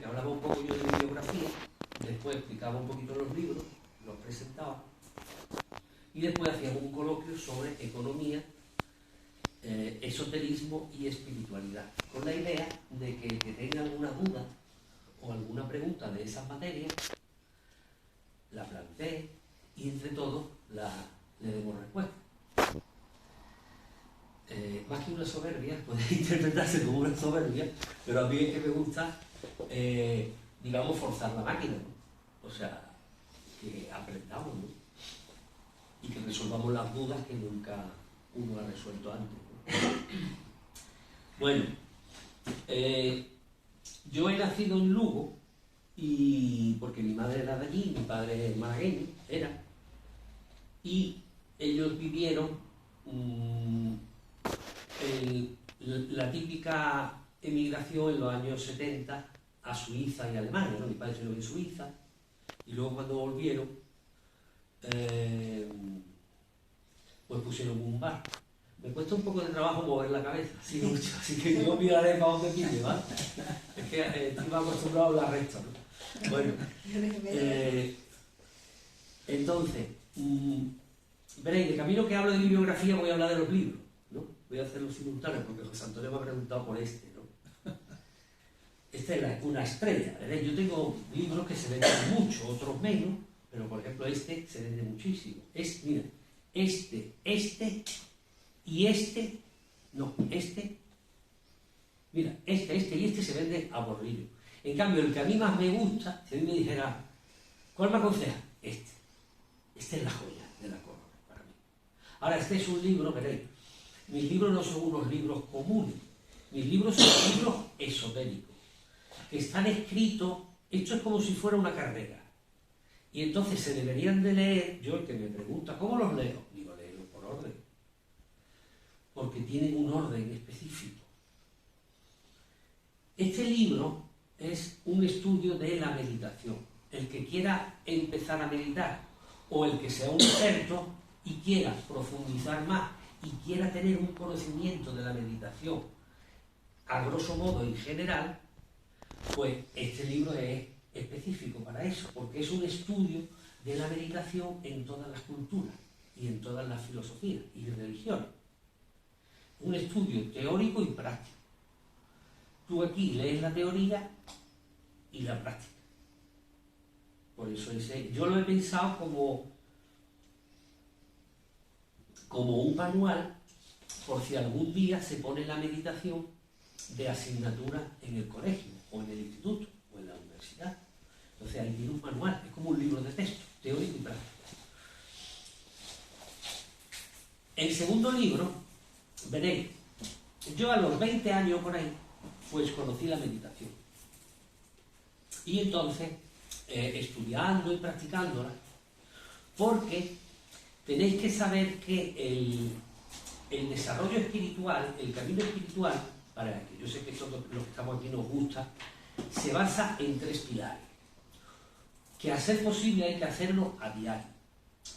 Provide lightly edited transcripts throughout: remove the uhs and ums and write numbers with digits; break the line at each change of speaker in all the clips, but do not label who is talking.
hablaba un poco yo de mi biografía, después explicaba un poquito los libros, los presentaba, y después hacíamos un coloquio sobre economía, esoterismo y espiritualidad, con la idea de que el que tenga alguna duda o alguna pregunta de esas materias, la plantee y entre todos le demos respuesta. Más que una soberbia, puede interpretarse como una soberbia, pero a mí es que me gusta, digamos, forzar la máquina, ¿no? O sea, que aprendamos, ¿no? Y que resolvamos las dudas que nunca uno ha resuelto antes, ¿no? Bueno, yo he nacido en Lugo, y porque mi madre era de allí, mi padre malagueño era, y ellos vivieron la típica emigración en los años 70 a Suiza y Alemania, ¿no? Mi padre se lo en Suiza, y luego cuando volvieron, pues pusieron un bar. Me cuesta un poco de trabajo mover la cabeza, así mucho, así que yo miraré para donde pille, ¿vale? Es que estoy acostumbrado a hablar recto, ¿no? Bueno, entonces, veréis, de camino que hablo de mi biografía voy a hablar de los libros, ¿no? Voy a hacerlo simultáneo porque José Antonio me ha preguntado por este, ¿no? Esta es una estrella, ¿veréis? Yo tengo libros que se venden mucho, otros menos, pero por ejemplo este se vende muchísimo. Mira, este y este, no, mira, y este se vende a borrillo. En cambio, el que a mí más me gusta, si a mí me dijera, ¿cuál me aconseja? Este es la joya de la corona para mí. Ahora, este es un libro, veréis, mis libros no son unos libros comunes, mis libros son libros esotéricos, que están escritos, esto es como si fuera una carrera, y entonces se deberían de leer. Yo, el que me pregunta, ¿cómo los leo? Digo, léelos por orden, porque tienen un orden específico. Este libro es un estudio de la meditación. El que quiera empezar a meditar, o el que sea un experto y quiera profundizar más y quiera tener un conocimiento de la meditación a grosso modo en general, pues este libro es específico para eso, porque es un estudio de la meditación en todas las culturas y en todas las filosofías y religiones. Un estudio teórico y práctico. Tú aquí lees la teoría y la práctica. Por eso yo lo he pensado como un manual, por si algún día se pone la meditación de asignatura en el colegio, o en el instituto, o en la universidad. Entonces ahí tiene un manual, es como un libro de texto, teórico y práctico. El segundo libro, veréis, yo a los 20 años por ahí, pues conocí la meditación. Y entonces, estudiando y practicándola, porque tenéis que saber que el desarrollo espiritual, el camino espiritual, para que yo sé que todos los que estamos aquí nos gusta, se basa en 3 pilares, que a ser posible hay que hacerlo a diario.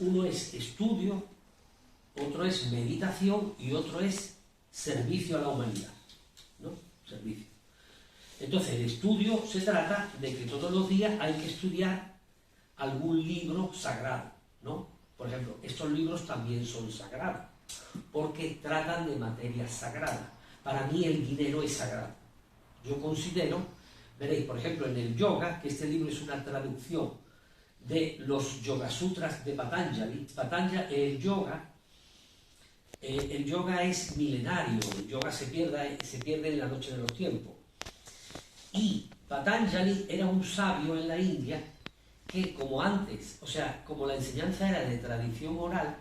Uno es estudio, otro es meditación y otro es servicio a la humanidad, ¿no? Servicio. Entonces, el estudio se trata de que todos los días hay que estudiar algún libro sagrado, ¿no? Por ejemplo, estos libros también son sagrados, porque tratan de materias sagradas. Para mí el dinero es sagrado. Yo considero, veréis, por ejemplo, en el yoga, que este libro es una traducción de los Yoga Sutras de Patanjali. El yoga es milenario, el yoga se pierde en la noche de los tiempos. Y Patanjali era un sabio en la India que, como antes, o sea, como la enseñanza era de tradición oral,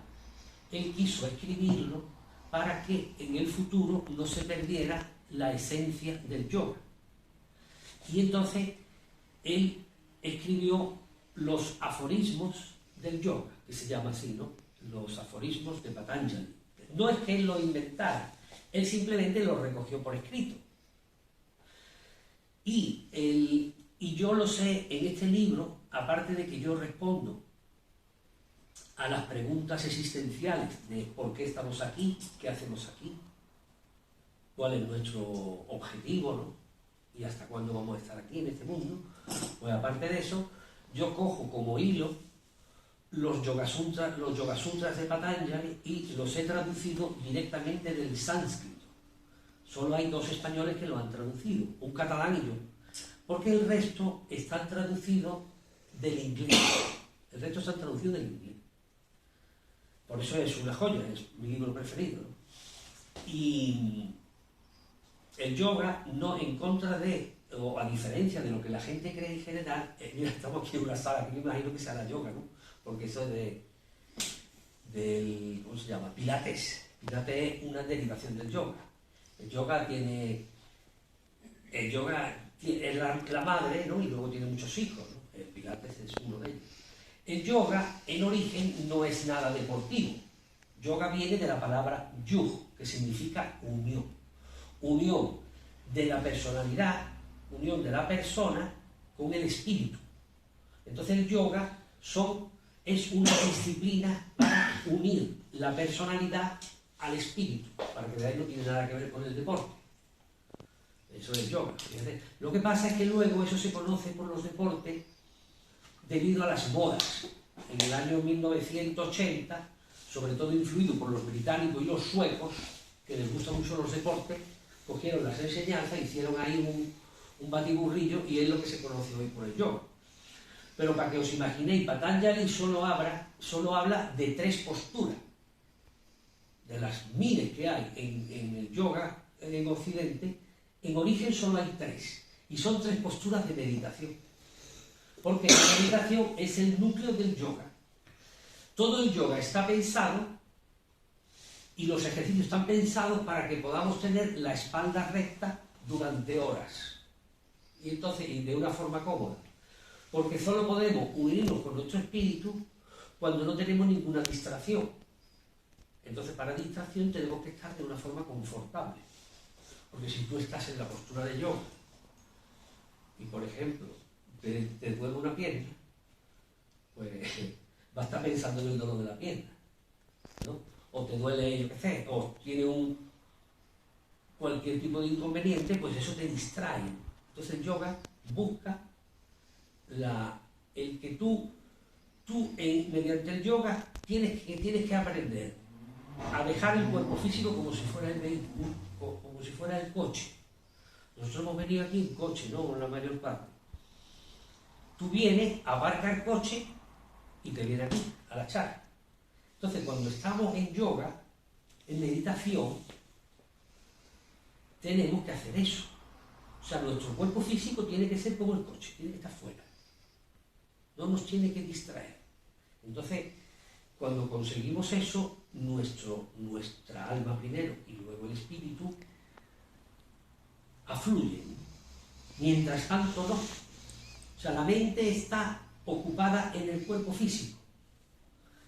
él quiso escribirlo para que en el futuro no se perdiera la esencia del yoga. Y entonces él escribió los aforismos del yoga, que se llama así, ¿no? Los aforismos de Patanjali. No es que él lo inventara, él simplemente lo recogió por escrito. Y yo lo sé en este libro, aparte de que yo respondo a las preguntas existenciales de por qué estamos aquí, qué hacemos aquí, cuál es nuestro objetivo, ¿no? ¿Y hasta cuándo vamos a estar aquí en este mundo? Pues aparte de eso, yo cojo como hilo los Yoga Sutras de Patanjali y los he traducido directamente del sánscrito. Solo hay 2 españoles que lo han traducido, un catalán y yo. Porque el resto están traducidos del inglés. El resto están traducidos del inglés. Por eso es una joya, es mi libro preferido, ¿no? Y el yoga, no en contra de, o a diferencia de lo que la gente cree en general, mira, estamos aquí en una sala que me imagino que será yoga, ¿no? Porque eso es del, ¿cómo se llama? Pilates. Pilates es una derivación del yoga. El yoga es la madre, ¿no? Y luego tiene muchos hijos, ¿no? El Pilates es uno de ellos. El yoga, en origen, no es nada deportivo. Yoga viene de la palabra yug, que significa unión. Unión de la personalidad, unión de la persona con el espíritu. Entonces el yoga es una disciplina para unir la personalidad al espíritu, para que veáis no tiene nada que ver con el deporte. Eso es yoga. Fíjate. Lo que pasa es que luego eso se conoce por los deportes debido a las modas. En el año 1980, sobre todo influido por los británicos y los suecos, que les gustan mucho los deportes, cogieron las enseñanzas, hicieron ahí un batiburrillo y es lo que se conoce hoy por el yoga. Pero para que os imaginéis, Patanjali solo habla de 3 posturas. De las miles que hay en el yoga en Occidente, en origen solo hay 3. Y son 3 posturas de meditación. Porque la meditación es el núcleo del yoga. Todo el yoga está pensado y los ejercicios están pensados para que podamos tener la espalda recta durante horas. Y entonces, y de una forma cómoda. Porque solo podemos unirnos con nuestro espíritu cuando no tenemos ninguna distracción. Entonces, para distracción tenemos que estar de una forma confortable. Porque si tú estás en la postura de yoga y, por ejemplo, te duele una pierna, pues va a estar pensando en el dolor de la pierna, ¿no? O te duele, yo qué sé, o tiene cualquier tipo de inconveniente, pues eso te distrae. Entonces el yoga busca el que tú mediante el yoga tienes que aprender a dejar el cuerpo físico como si fuera el vehículo, como si fuera el coche. Nosotros hemos venido aquí en coche, ¿no? La mayor parte. Tú vienes, aparcas el coche y te vienes aquí, a la charla. Entonces, cuando estamos en yoga, en meditación, tenemos que hacer eso. O sea, nuestro cuerpo físico tiene que ser como el coche, tiene que estar fuera. No nos tiene que distraer. Entonces, cuando conseguimos eso, nuestra alma primero y luego el espíritu afluyen. Mientras tanto, no. O sea, la mente está ocupada en el cuerpo físico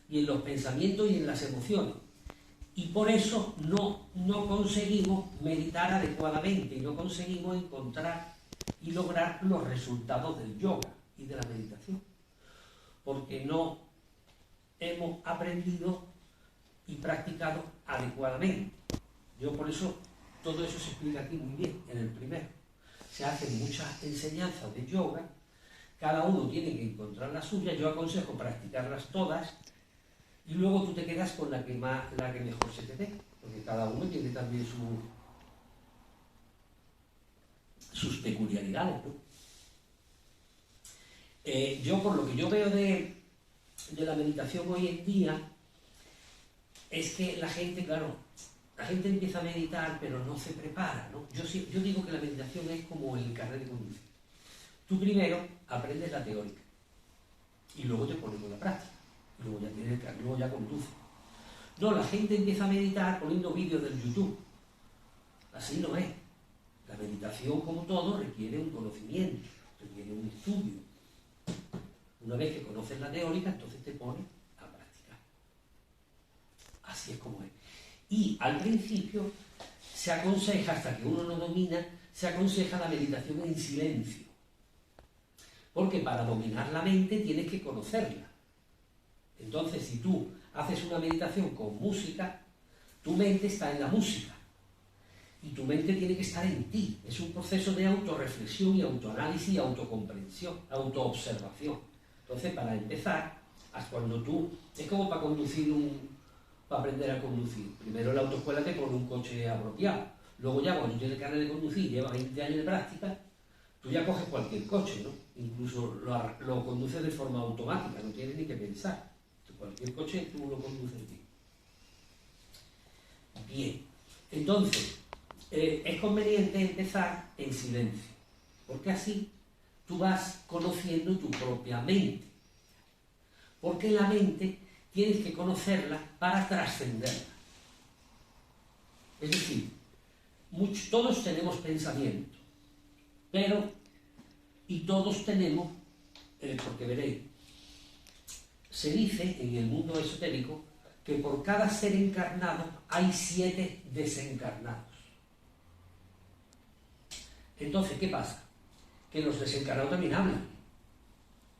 y en los pensamientos y en las emociones. Y por eso no conseguimos meditar adecuadamente y no conseguimos encontrar y lograr los resultados del yoga y de la meditación. Porque no hemos aprendido y practicado adecuadamente. Yo por eso, todo eso se explica aquí muy bien, en el primero. Se hacen muchas enseñanzas de yoga, cada uno tiene que encontrar la suya, yo aconsejo practicarlas todas, y luego tú te quedas con la que mejor se te dé, porque cada uno tiene también sus peculiaridades, ¿no? Yo, por lo que yo veo de la meditación hoy en día, es que la gente, claro, la gente empieza a meditar, pero no se prepara, ¿no? Yo digo que la meditación es como el carnet de conducir. Tú primero aprendes la teórica, y luego te pones con la práctica, y luego ya tienes el carnet, luego ya conduces. No, la gente empieza a meditar poniendo vídeos del YouTube. Así no es. La meditación, como todo, requiere un conocimiento, requiere un estudio. Una vez que conoces la teórica, entonces te pones a practicar. Así es como es. Y al principio se aconseja, hasta que uno no domina, se aconseja la meditación en silencio. Porque para dominar la mente tienes que conocerla. Entonces, si tú haces una meditación con música, tu mente está en la música. y tu mente tiene que estar en ti. Es un proceso de autorreflexión y autoanálisis y autocomprensión, autoobservación. Entonces, para empezar, cuando tú... Es como para para aprender a conducir. Primero en la autoescuela te pone un coche apropiado. Luego ya cuando tienes ganas de conducir, llevas 20 años de práctica, tú ya coges cualquier coche, ¿no? Incluso lo conduces de forma automática, no tienes ni que pensar. Cualquier coche tú lo conduces en ti. Bien, entonces, es conveniente empezar en silencio, porque así tú vas conociendo tu propia mente. Porque la mente tienes que conocerla para trascenderla. Es decir, todos tenemos pensamiento, y todos tenemos, porque veréis, se dice en el mundo esotérico que por cada ser encarnado hay 7 desencarnados. Entonces, ¿qué pasa? Que los desencarnados también hablan.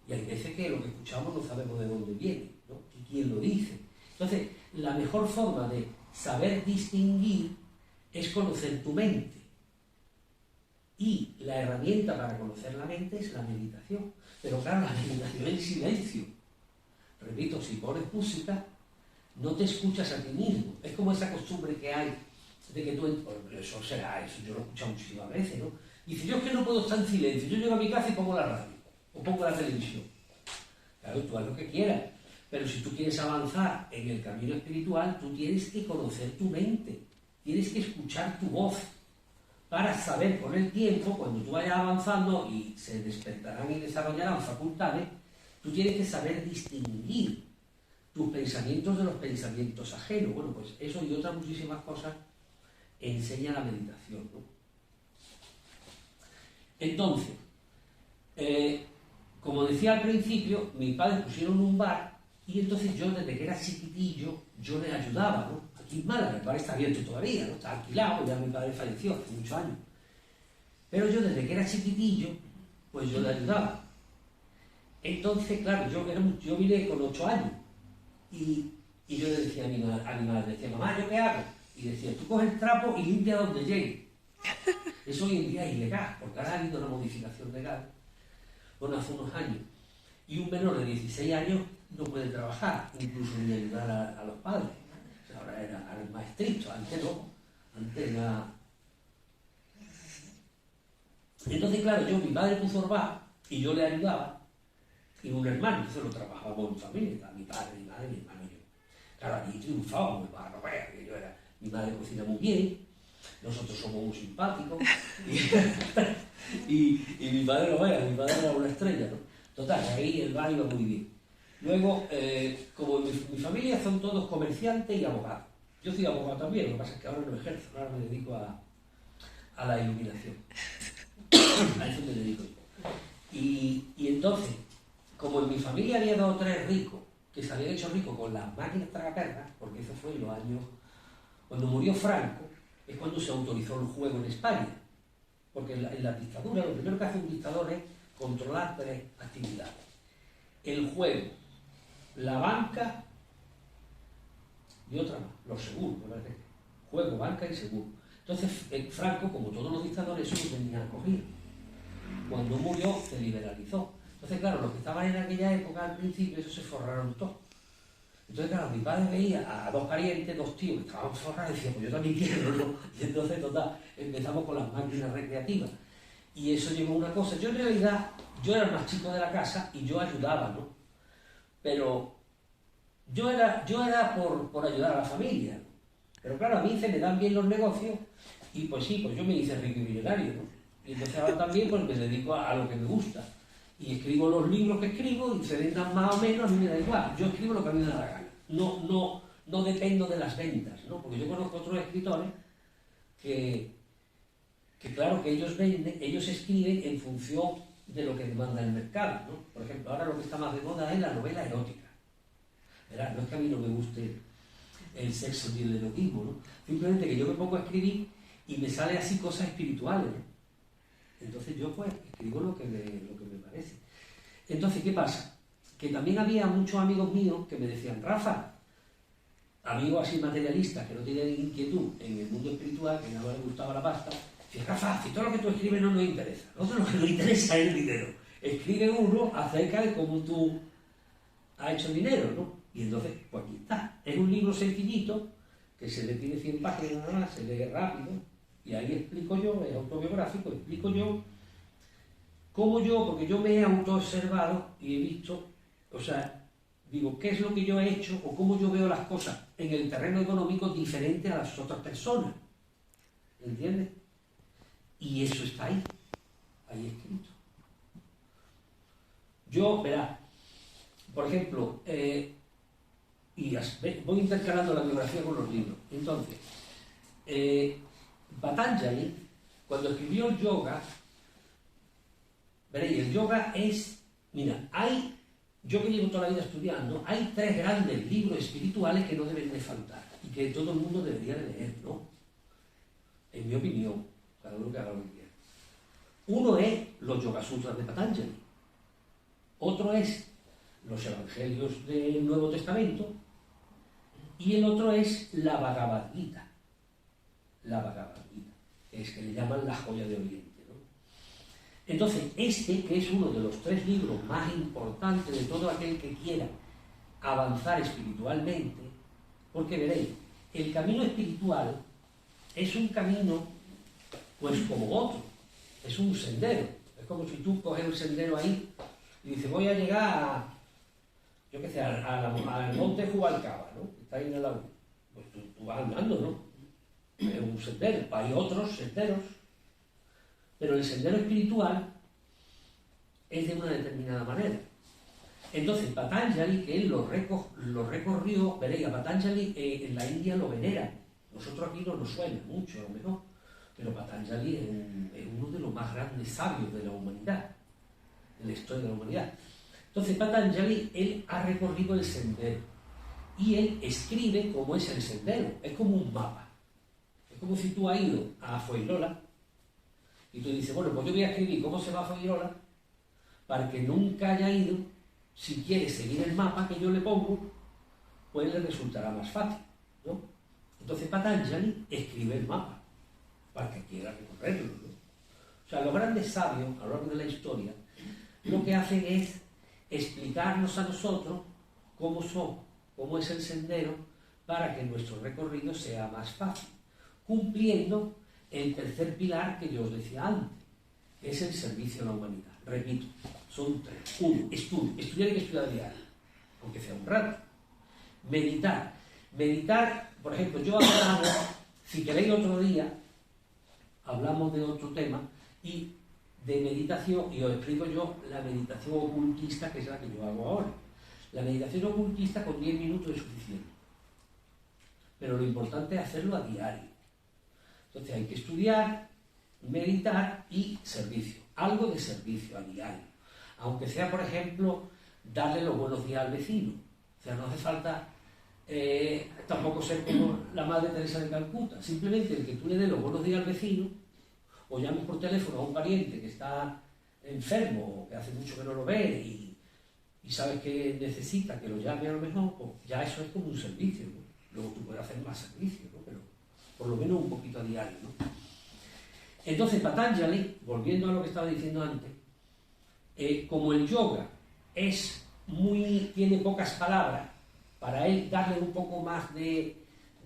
Y hay veces que lo que escuchamos no sabemos de dónde viene, ¿no? Y quién lo dice. Entonces, la mejor forma de saber distinguir es conocer tu mente. Y la herramienta para conocer la mente es la meditación. Pero claro, la meditación en silencio. Repito, si pones música, no te escuchas a ti mismo. Es como esa costumbre que hay de que tú... Eso yo lo he escuchado muchísimas veces, ¿no? Y dice, yo es que no puedo estar en silencio. Yo llego a mi casa y pongo la radio. O pongo la televisión. Claro, tú haz lo que quieras. Pero si tú quieres avanzar en el camino espiritual, tú tienes que conocer tu mente. Tienes que escuchar tu voz. Para saber con el tiempo, cuando tú vayas avanzando y se despertarán y desarrollarán facultades, tú tienes que saber distinguir tus pensamientos de los pensamientos ajenos. Bueno, pues eso y otras muchísimas cosas enseña la meditación, ¿no? Entonces, como decía al principio, mis padres pusieron un bar y entonces yo desde que era chiquitillo, yo les ayudaba, ¿no? Aquí en Málaga, el bar está abierto todavía, ¿no? Está alquilado, ya mi padre falleció hace muchos años. Pero yo desde que era chiquitillo, pues yo le ayudaba. Entonces, claro, yo vine con 8 años y yo le decía a mi madre, decía, mamá, ¿yo qué hago? Y decía, tú coges el trapo y limpia donde llegue. Eso hoy en día es ilegal, porque ahora ha habido una modificación legal, bueno, hace unos años. Y un menor de 16 años no puede trabajar, incluso ni ayudar a los padres. O sea, ahora era más estricto, antes no. Antes era... Entonces, claro, mi padre puso el bar y yo le ayudaba, y un hermano, entonces lo trabajábamos en familia, mi padre, mi madre, mi hermano y yo. Claro, aquí triunfábamos, el bar, no veas, que yo era... Mi madre cocina muy bien, nosotros somos muy simpáticos, y mi padre lo vea, mi padre era una estrella, ¿no? Total, ahí el bar iba muy bien. Luego, como mi familia son todos comerciantes y abogados. Yo soy abogado también, lo que pasa es que ahora no ejerzo, ahora me dedico a la iluminación. A eso me dedico yo. Y entonces, como en mi familia había 2 o 3 ricos que se habían hecho ricos con las máquinas tragaperras, porque eso fue en los años... Cuando murió Franco, es cuando se autorizó el juego en España. Porque en la dictadura, lo primero que hace un dictador es controlar 3 actividades. El juego, la banca y otra más, los seguros, me parece. Juego, banca y seguro. Entonces, Franco, como todos los dictadores, eso lo tenía cogido. Cuando murió, se liberalizó. Entonces, claro, los que estaban en aquella época, al principio, eso se forraron todos. Entonces, claro, mi padre veía a 2 parientes, 2 tíos que estaban forrados y decía, pues yo también quiero, ¿no? Y entonces, total, empezamos con las máquinas recreativas. Y eso llevó una cosa. Yo en realidad, yo era el más chico de la casa y yo ayudaba, ¿no? Pero yo era por ayudar a la familia, ¿no? Pero claro, a mí se me dan bien los negocios y pues sí, pues yo me hice rico y millonario, ¿no? Y entonces ahora también pues me dedico a lo que me gusta. Y escribo los libros que escribo y se vendan más o menos, a mí me da igual. Yo escribo lo que a mí me da la gana. No dependo de las ventas, ¿no? Porque yo conozco otros escritores que claro, que ellos escriben en función de lo que demanda el mercado, ¿no? Por ejemplo, ahora lo que está más de moda es la novela erótica. ¿Verdad? No es que a mí no me guste el sexo ni el erotismo, ¿no? Simplemente que yo me pongo a escribir y me sale así cosas espirituales, ¿no? Entonces yo pues escribo lo que me parece. Entonces, ¿qué pasa? Que también había muchos amigos míos que me decían, Rafa, amigos así materialistas que no tienen inquietud en el mundo espiritual, que nada más les gustaba la pasta, dicen, Rafa, si todo lo que tú escribes no nos interesa. A nosotros lo que nos interesa es el dinero. Escribe uno acerca de cómo tú has hecho dinero, ¿no? Y entonces, pues aquí está. Es un libro sencillito, que se le tiene 100 páginas nada más, se lee rápido, y ahí explico yo, es autobiográfico, explico yo cómo yo, porque yo me he autoobservado y he visto, o sea, digo, ¿qué es lo que yo he hecho o cómo yo veo las cosas en el terreno económico diferente a las otras personas? ¿Entiendes? Y eso está ahí escrito. Yo, verá, por ejemplo, voy intercalando la biografía con los libros. Entonces, Patanjali, cuando escribió el yoga, veréis, el yoga es, mira, yo que llevo toda la vida estudiando, hay 3 grandes libros espirituales que no deben de faltar y que todo el mundo debería de leer, ¿no? En mi opinión, cada uno que haga lo que quiera. Uno es los Yoga Sutras de Patanjali, otro es los Evangelios del Nuevo Testamento y el otro es la Bhagavad Gita. La Bhagavad Gita, es que le llaman la joya de Oriente, ¿no? Entonces, que es uno de los 3 libros más importantes de todo aquel que quiera avanzar espiritualmente, porque veréis, el camino espiritual es un camino, pues como otro, es un sendero. Es como si tú coges un sendero ahí y dices, voy a llegar yo qué sé, al monte Jubalcaba, ¿no? Que está ahí en el lago. Pues tú vas andando, ¿no? Es un sendero, hay otros senderos, pero el sendero espiritual es de una determinada manera. Entonces, Patanjali, que él lo recorrió, veréis, a Patanjali en la India lo veneran. Nosotros aquí no nos suena mucho, a lo mejor, pero Patanjali es uno de los más grandes sabios de la humanidad, de la historia de la humanidad. Entonces, Patanjali, él ha recorrido el sendero y él escribe cómo es el sendero, es como un mapa. Es como si tú has ido a Fuengirola y tú dices, bueno, pues yo voy a escribir cómo se va a Fuengirola para que nunca haya ido. Si quiere seguir el mapa que yo le pongo, pues le resultará más fácil, ¿no? Entonces Patanjali escribe el mapa para que quiera recorrerlo, ¿no? O sea, los grandes sabios a lo largo de la historia lo que hacen es explicarnos a nosotros cómo es el sendero para que nuestro recorrido sea más fácil, cumpliendo el tercer pilar que yo os decía antes, que es el servicio a la humanidad. Repito, son 3. 1, estudiar hay que estudiar diario, aunque sea un rato. Meditar, por ejemplo, yo hablamos, si queréis otro día, hablamos de otro tema y de meditación, y os explico yo la meditación ocultista, que es la que yo hago ahora. La meditación ocultista con 10 minutos es suficiente, pero lo importante es hacerlo a diario. Entonces hay que estudiar, meditar y servicio, algo de servicio a diario, aunque sea, por ejemplo, darle los buenos días al vecino. O sea, no hace falta tampoco ser como la Madre Teresa de Calcuta, simplemente el que tú le des los buenos días al vecino, o llames por teléfono a un pariente que está enfermo o que hace mucho que no lo ve y sabes que necesita que lo llame a lo mejor, pues ya eso es como un servicio, ¿no? Luego tú puedes hacer más servicio, ¿no? Pero por lo menos un poquito a diario, ¿no? Entonces Patanjali, volviendo a lo que estaba diciendo antes, como el yoga tiene pocas palabras, para él darle un poco más de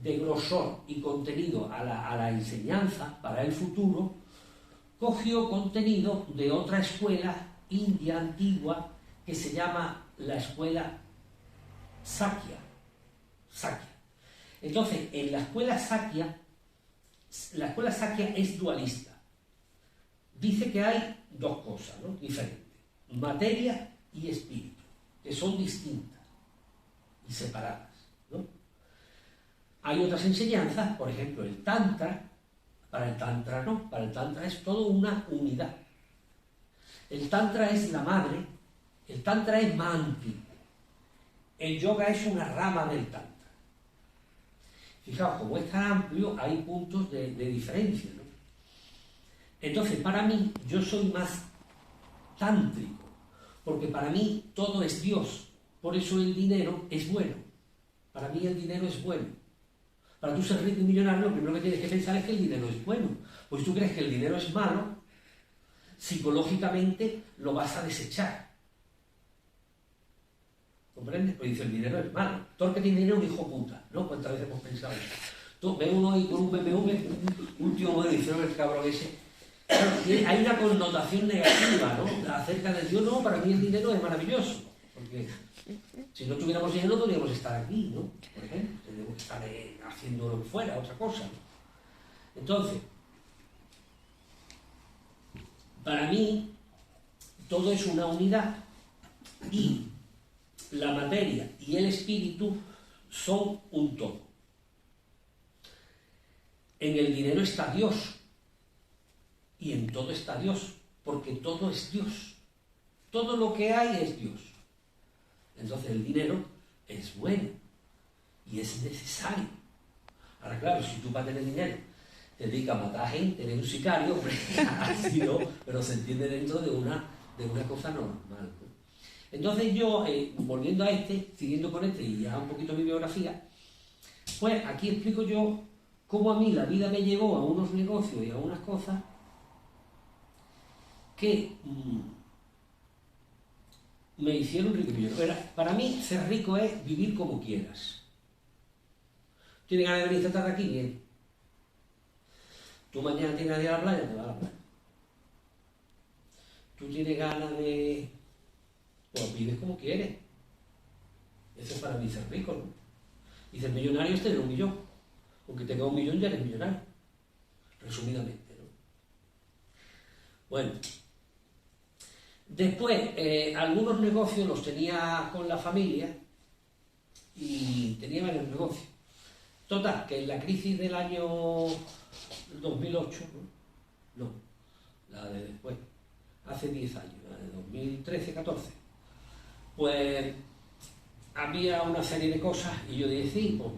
grosor y contenido a la enseñanza para el futuro, cogió contenido de otra escuela india antigua que se llama la escuela Sakya. Entonces, en la escuela Sakya es dualista. Dice que hay 2 cosas, ¿no?, diferentes: materia y espíritu, que son distintas y separadas, ¿no? Hay otras enseñanzas, por ejemplo, el Tantra. Para el Tantra no, para el Tantra es todo una unidad. El Tantra es la madre, el Tantra es más antiguo. El yoga es una rama del Tantra. Fijaos, como es tan amplio, hay puntos de diferencia, ¿no? Entonces, para mí, yo soy más tántrico, porque para mí todo es Dios. Por eso el dinero es bueno, Para mí el dinero es bueno. Para tú ser rico y millonario, lo primero que tienes que pensar es que el dinero es bueno. Pues si tú crees que el dinero es malo, psicológicamente lo vas a desechar. ¿Comprendes? Pues dice, el dinero es malo. Todo el que tiene dinero es un hijo puta, ¿no? ¿Cuántas veces hemos pensado eso? Tú ves uno ahí con un BMW, un último modelo, y dice, no, el cabrón ese. Hay una connotación negativa, ¿no? Acerca del Dios, no, para mí el dinero es maravilloso. Porque si no tuviéramos dinero, no podríamos estar aquí, ¿no? Por ejemplo, tendríamos que estar haciendo lo que fuera, otra cosa, ¿no? Entonces, para mí, todo es una unidad y la materia y el espíritu son un todo. En el dinero está Dios y en todo está Dios, porque todo es Dios. Todo lo que hay es Dios. Entonces el dinero es bueno y es necesario. Ahora claro, si tú para tener dinero te dedicas a matar gente, eres un sicario, así no, pero se entiende dentro de una cosa normal, ¿no? Entonces yo, volviendo a siguiendo con y ya un poquito mi biografía, pues aquí explico yo cómo a mí la vida me llevó a unos negocios y a unas cosas que me hicieron rico. Para mí ser rico es vivir como quieras. ¿Tienes ganas de venir esta tarde aquí? Bien. Tú mañana tienes ganas de ir a la playa, te vas a la playa. Tú tienes ganas de... Pues vives como quieres. Eso es para mí ser rico, ¿no? Y ser millonario es tener 1 millón. Aunque tenga 1 millón ya eres millonario. Resumidamente, ¿no? Bueno. Después, algunos negocios los tenía con la familia y tenía varios negocios. Total, que en la crisis del año 2008, no, la de después, hace 10 años, la de 2013-14, pues había una serie de cosas y yo dije, sí, pues,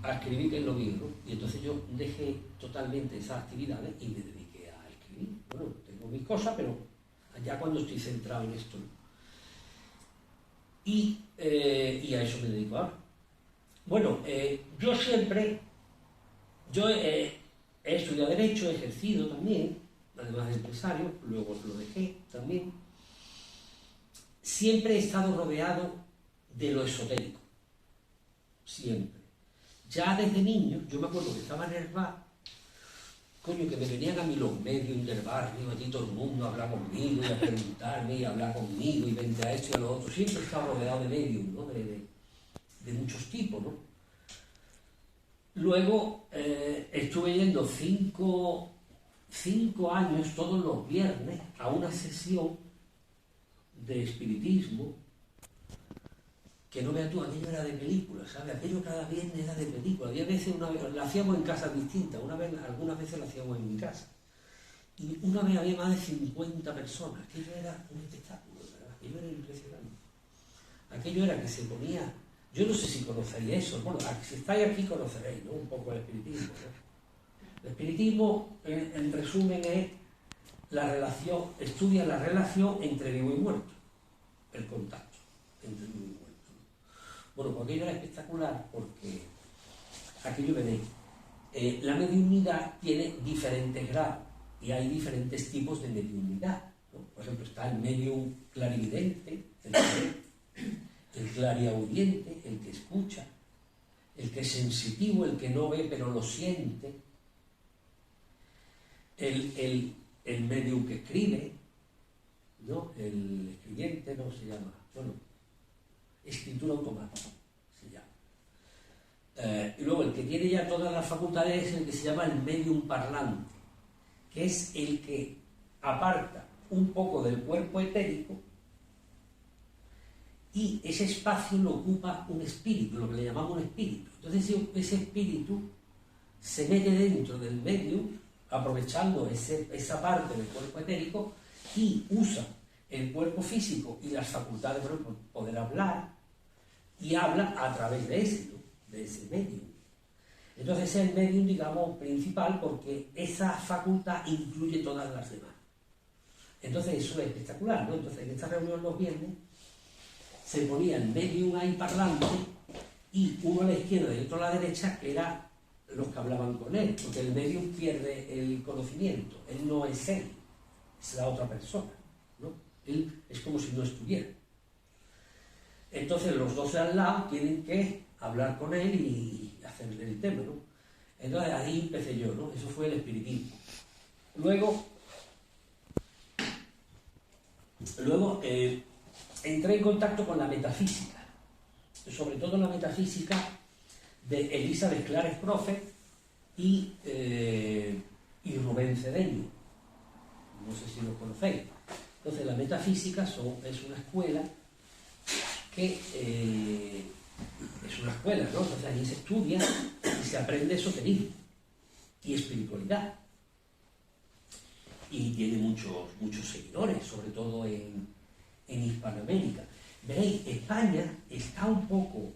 a escribir, que es lo mío, ¿no? Y entonces yo dejé totalmente esas actividades y me dediqué a escribir. Bueno, tengo mis cosas, pero ya cuando estoy centrado en esto, ¿no? Y a eso me dedico ahora. Bueno, yo siempre, he estudiado Derecho, he ejercido también, además de empresario, luego lo dejé también. Siempre he estado rodeado de lo esotérico, siempre. Ya desde niño, yo me acuerdo que estaba en el bar, coño, que me venían a mí los medios del barrio, allí todo el mundo a hablar conmigo y a preguntarme y a hablar conmigo y vente a esto y a lo otro. Siempre he estado rodeado de medios, ¿no? De muchos tipos, ¿no? Luego estuve yendo 5 años todos los viernes a una sesión de espiritismo, que no veas tú, aquello era de película, ¿sabes? Aquello cada viernes era de película. Había veces, la hacíamos en casas distintas, algunas veces la hacíamos en mi casa. Y una vez había más de 50 personas. Aquello era un espectáculo, ¿verdad? Aquello era impresionante. Aquello era que se ponía... Yo no sé si conoceréis eso. Bueno, si estáis aquí conoceréis, ¿no? Un poco el espiritismo, ¿no? El espiritismo, en resumen, es la relación, estudia la relación entre vivo y muerto. El contacto entre vivo y muerto. Bueno, pues aquello era espectacular porque aquello veréis. La mediunidad tiene diferentes grados y hay diferentes tipos de mediunidad, ¿no? Por ejemplo, está el medium clarividente, el clariaudiente, el que escucha, el que es sensitivo, el que no ve pero lo siente, el medium que escribe, ¿no? El escribiente, no se llama, bueno, escritura automática se llama. Y luego el que tiene ya todas las facultades es el que se llama el medium parlante, que es el que aparta un poco del cuerpo etérico y ese espacio lo ocupa un espíritu, lo que le llamamos un espíritu. Entonces ese espíritu se mete dentro del medium, aprovechando esa parte del cuerpo etérico, y usa el cuerpo físico y las facultades, por ejemplo, poder hablar, y habla a través de ese medium. Entonces es el medium, digamos, principal, porque esa facultad incluye todas las demás. Entonces eso es espectacular, ¿no? Entonces en esta reunión los viernes se ponía el medium ahí parlante y uno a la izquierda y otro a la derecha eran los que hablaban con él, porque el medium pierde el conocimiento, él no es él, es la otra persona, ¿no? Él es como si no estuviera. Entonces los dos de al lado tienen que hablar con él y hacerle el tema, ¿no? Entonces ahí empecé yo, ¿no? Eso fue el espiritismo. Luego entré en contacto con la metafísica, sobre todo la metafísica de Elizabeth Clares Prophet y Rubén Cedeño. No sé si lo conocéis. Entonces la metafísica es una escuela que es una escuela, ¿no? Entonces allí se estudia y se aprende esoterismo y espiritualidad. Y tiene muchos seguidores, sobre todo en Hispanoamérica. Veréis, España está un poco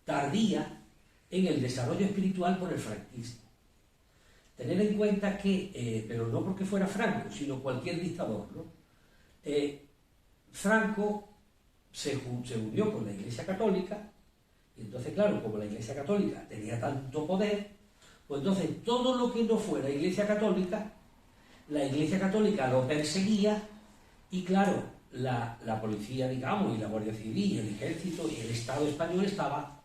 tardía en el desarrollo espiritual por el franquismo. Tener en cuenta que, pero no porque fuera Franco, sino cualquier dictador, ¿no? Franco se unió con la Iglesia Católica, y entonces, claro, como la Iglesia Católica tenía tanto poder, pues entonces todo lo que no fuera Iglesia Católica, la Iglesia Católica lo perseguía, y claro, la policía, digamos, y la Guardia Civil, y el Ejército y el Estado español estaba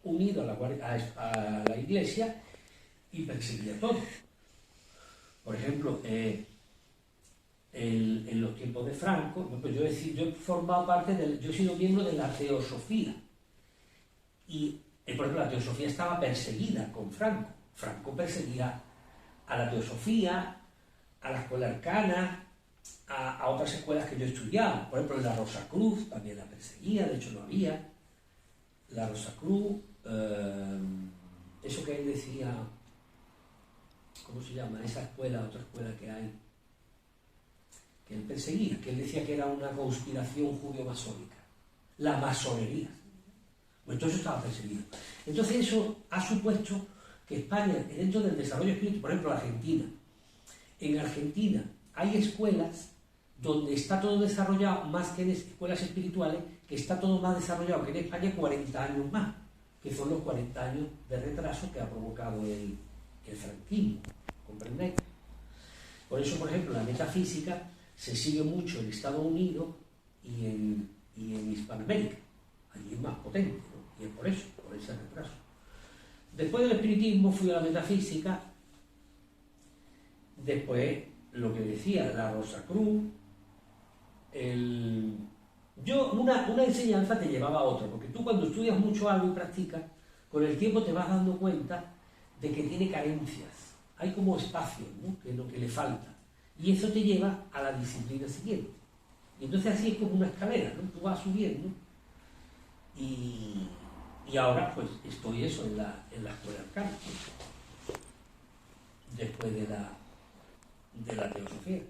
unido a la Iglesia y perseguía todo. Por ejemplo, en los tiempos de Franco, pues yo he formado parte yo he sido miembro de la Teosofía, y por ejemplo la Teosofía estaba perseguida con Franco. Franco perseguía a la Teosofía, a la Escuela Arcana, a otras escuelas que yo estudiaba. Por ejemplo, la Rosacruz también la perseguía, de hecho no había. La Rosacruz, eso que él decía, ¿cómo se llama? Esa escuela, otra escuela que hay, que él perseguía, que él decía que era una conspiración judeo-masónica. La masonería. Pues entonces estaba perseguido. Entonces eso ha supuesto que España, dentro del desarrollo espiritual, por ejemplo, Argentina. En Argentina hay escuelas donde está todo desarrollado, más que en escuelas espirituales, que está todo más desarrollado que en España 40 años más, que son los 40 años de retraso que ha provocado el franquismo, ¿comprendéis? Por eso, por ejemplo, la metafísica se sigue mucho en Estados Unidos y en Hispanoamérica. Allí es más potente, ¿no? Y es por eso, por ese retraso. Después del espiritismo fui a la metafísica, después lo que decía la Rosacruz, una enseñanza te llevaba a otra, porque tú cuando estudias mucho algo y practicas, con el tiempo te vas dando cuenta de que tiene carencias, hay como espacios, ¿no? que le falta, y eso te lleva a la disciplina siguiente. Y entonces así es como una escalera, ¿no? Tú vas subiendo, y ahora pues estoy en la Escuela Arcana, después de la Teosofía.